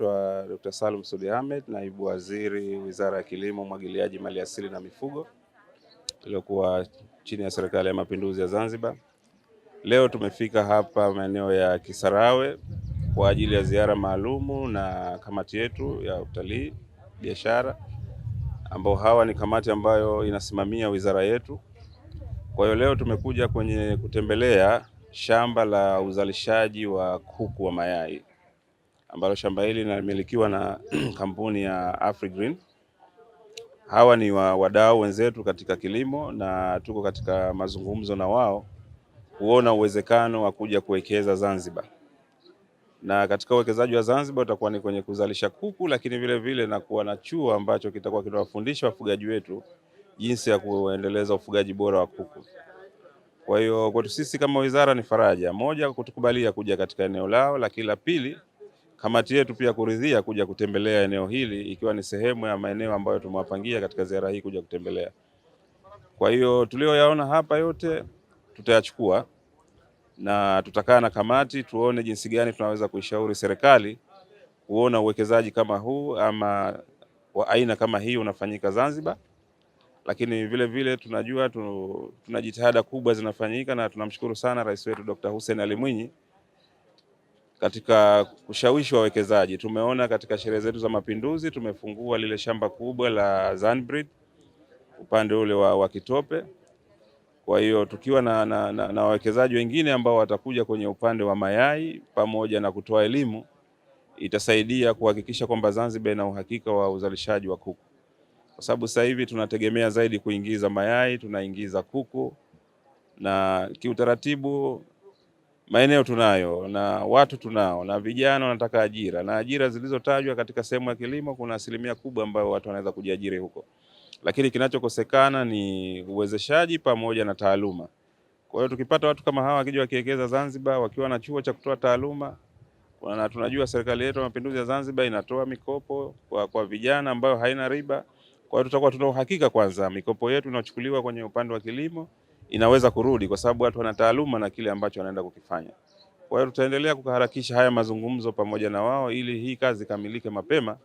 naitwa Dr. Salum Sudi Ahmed, naibu waziri Wizara ya Kilimo, Umwagiliaji, Maliasili na Mifugo iliyokuwa chini ya Serikali ya Mapinduzi ya Zanzibar. Leo tumefika hapa maeneo ya Kisarawe kwa ajili ya ziara maalumu na kamati yetu ya utalii biashara, ambao hawa ni kamati ambayo inasimamia wizara yetu. Kwa hiyo leo tumekuja kwenye kutembelea shamba la uzalishaji wa kuku wa mayai ambalo shamba hili linamilikiwa na kampuni ya AfriGreen. Hawa ni wadau wenzetu katika kilimo na tuko katika mazungumzo na wao kuona uwezekano wa kuja kuwekeza Zanzibar. Na katika uwekezaji wa Zanzibar utakuwa ni kwenye kuzalisha kuku, lakini vile vile na kuwa na chuo ambacho kitakuwa kinawafundisha wafugaji wetu jinsi ya kuendeleza ufugaji bora wa kuku. Kwa hiyo kwetu sisi kama wizara ni faraja moja kutukubalia kuja katika eneo lao, lakini la pili kamati yetu pia kuridhia kuja kutembelea eneo hili ikiwa ni sehemu ya maeneo ambayo tumewapangia katika ziara hii kuja kutembelea. Kwa hiyo tulioyaona hapa yote tutayachukua na tutakaa na kamati tuone jinsi gani tunaweza kuishauri serikali kuona uwekezaji kama huu ama wa aina kama hii unafanyika Zanzibar. Lakini vile vile tunajua tuna jitihada kubwa zinafanyika na tunamshukuru sana Rais wetu Dr. Hussein Ali Mwinyi katika kushawishi wawekezaji. Tumeona katika sherehe zetu za Mapinduzi tumefungua lile shamba kubwa la Zanbreed upande ule wa Kitope. Kwa hiyo tukiwa na wawekezaji wengine ambao watakuja kwenye upande wa mayai pamoja na kutoa elimu, itasaidia kuhakikisha kwamba Zanzibar ina uhakika wa uzalishaji wa kuku. Kwa sababu sasa hivi tunategemea zaidi kuingiza mayai, tunaingiza kuku, na kiutaratibu maeneo tunayo na watu tunao na vijana wanataka ajira, na ajira zilizotajwa katika sehemu ya kilimo kuna asilimia kubwa ambayo watu wanaweza kujiajiri huko. Lakini kinachokosekana ni uwezeshaji pamoja na taaluma. Kwa hiyo tukipata watu kama hawa wakija wakiwekeza Zanzibar wakiwa na chuo cha kutoa taaluma, na tunajua serikali yetu ya Mapinduzi ya Zanzibar inatoa mikopo kwa vijana ambayo haina riba. Kwa hiyo tutakuwa tuna uhakika kwanza mikopo yetu inachukuliwa kwenye upande wa kilimo inaweza kurudi kwa sababu watu wana taaluma na kile ambacho wanaenda kukifanya. Kwa hiyo tutaendelea kuharakisha haya mazungumzo pamoja na wao ili hii kazi kamilike mapema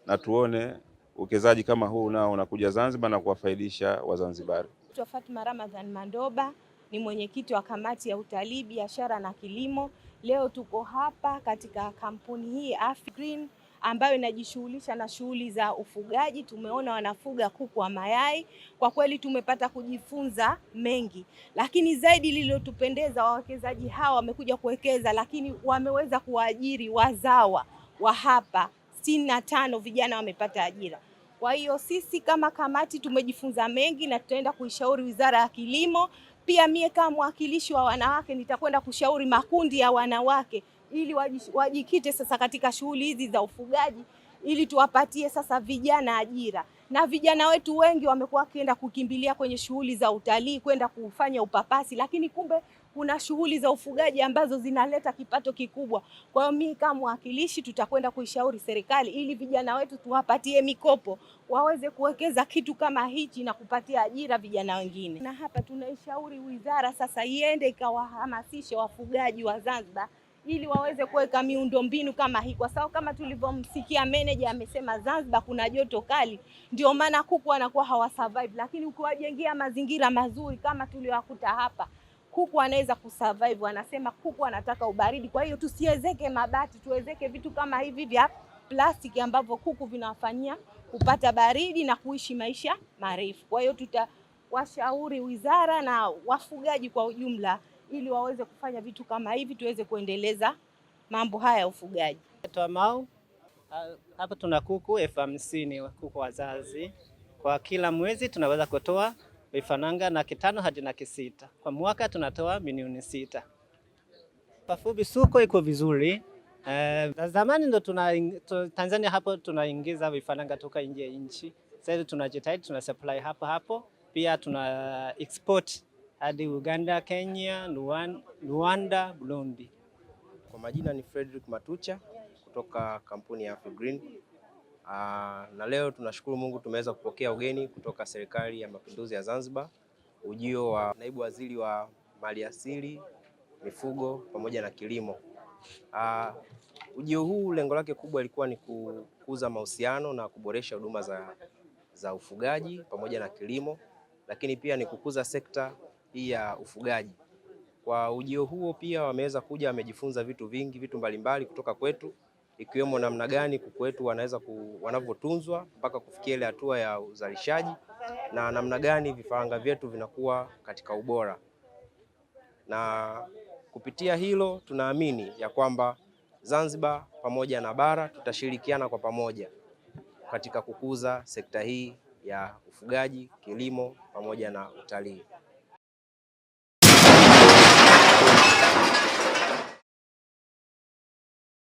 na tuone uwekezaji kama huu nao unakuja Zanzibar na kuwafaidisha Wazanzibari. Fatma Ramadhan Mandoba ni mwenyekiti wa kamati ya utalii, biashara na kilimo. Leo tuko hapa katika kampuni hii AfriGreen ambayo inajishughulisha na shughuli za ufugaji. Tumeona wanafuga kuku wa mayai. Kwa kweli tumepata kujifunza mengi, lakini zaidi lililotupendeza wawekezaji hawa wamekuja kuwekeza, lakini wameweza kuajiri wazawa wa hapa 65 vijana wamepata ajira. Kwa hiyo sisi kama kamati tumejifunza mengi na tutaenda kuishauri Wizara ya Kilimo. Pia mie kama mwakilishi wa wanawake nitakwenda kushauri makundi ya wanawake ili wajikite sasa katika shughuli hizi za ufugaji ili tuwapatie sasa vijana ajira. Na vijana wetu wengi wamekuwa wakienda kukimbilia kwenye shughuli za utalii, kwenda kufanya upapasi, lakini kumbe kuna shughuli za ufugaji ambazo zinaleta kipato kikubwa. Kwa hiyo mimi kama mwakilishi tutakwenda kuishauri serikali ili vijana wetu tuwapatie mikopo waweze kuwekeza kitu kama hichi na kupatia ajira vijana wengine. Na hapa tunaishauri wizara sasa iende ikawahamasishe wafugaji wa Zanzibar ili waweze kuweka miundombinu kama hii, kwa sababu kama tulivyomsikia manager amesema Zanzibar kuna joto kali, ndio maana kuku wanakuwa hawasurvive. Lakini ukiwajengea mazingira mazuri kama tuliyokuta hapa, kuku anaweza kusurvive. Wanasema kuku anataka ubaridi, kwa hiyo tusiwezeke mabati, tuwezeke vitu kama hivi vya plastiki ambavyo kuku vinawafanyia kupata baridi na kuishi maisha marefu. Kwa hiyo tutawashauri wizara na wafugaji kwa ujumla ili waweze kufanya vitu kama hivi tuweze kuendeleza mambo haya ya ufugaji. Hapa tuna kuku 50,000 kuku wazazi. Kwa kila mwezi tunaweza kutoa vifaranga 500 hadi 600. Kwa mwaka tunatoa milioni 6. Kwa fupi soko iko vizuri. Zamani ndo Tanzania hapo tunaingiza vifaranga toka nje ya nchi. Sasa tunajitahidi tuna supply hapo. Pia tuna export hadi Uganda, Kenya, Rwanda, Burundi. Kwa majina ni Frederick Matucha kutoka kampuni ya AfriGreen. Na leo tunashukuru Mungu tumeweza kupokea ugeni kutoka Serikali ya Mapinduzi ya Zanzibar, ujio wa naibu waziri wa Maliasili, Mifugo pamoja na Kilimo. Ujio huu lengo lake kubwa ilikuwa ni kukuza mahusiano na kuboresha huduma za ufugaji pamoja na kilimo, lakini pia ni kukuza sekta hii ya ufugaji. Kwa ujio huo pia wameweza kuja, wamejifunza vitu mbalimbali kutoka kwetu, ikiwemo namna gani kuku wetu wanavyotunzwa mpaka kufikia ile hatua ya uzalishaji na namna gani vifaranga vyetu vinakuwa katika ubora. Na kupitia hilo tunaamini ya kwamba Zanzibar pamoja na bara tutashirikiana kwa pamoja katika kukuza sekta hii ya ufugaji, kilimo pamoja na utalii.